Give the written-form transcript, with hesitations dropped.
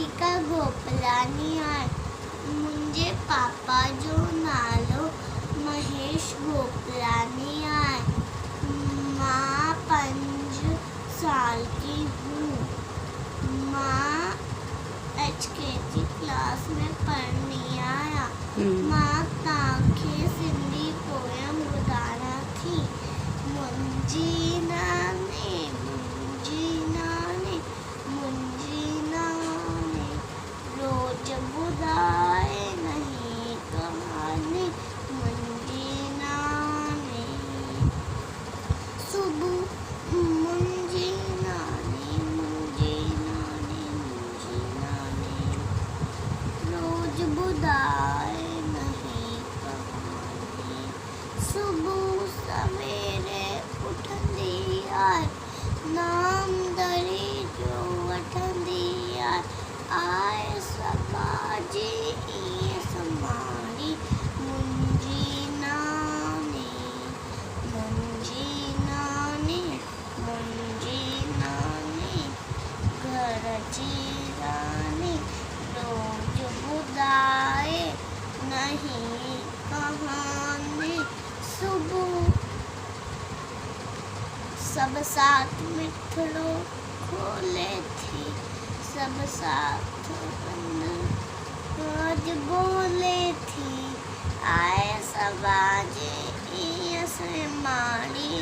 राधिका गोपलानी आहे। मुंहिंजे पापा जो नालो महेश गोपलानी आहे। मां 5 साल की हूँ। मां HKG क्लास में पढ़नी आहियां। मां तव्हांखे सिंधी पोयम ॿुधायां थी। मुंहिंजी नानी रोज ॿुधाए नई कहानी। मुंहिंजी नानी सुबुह मुंहिंजी नानी रोज ॿुधाए नई कहानी। सुबुह सवेरे उथंदी आहे, नाम दरी जो वठंदी आहे सभाजी ईअं संभाली। मुंहिंजी नानी घर जी रानी रोज ॿुधाए नई कहानी। सुबुह सब साथ मिठड़ो खोले थी, सब साथ रोज बोले थी। आए सभाजी ईअं संभाली।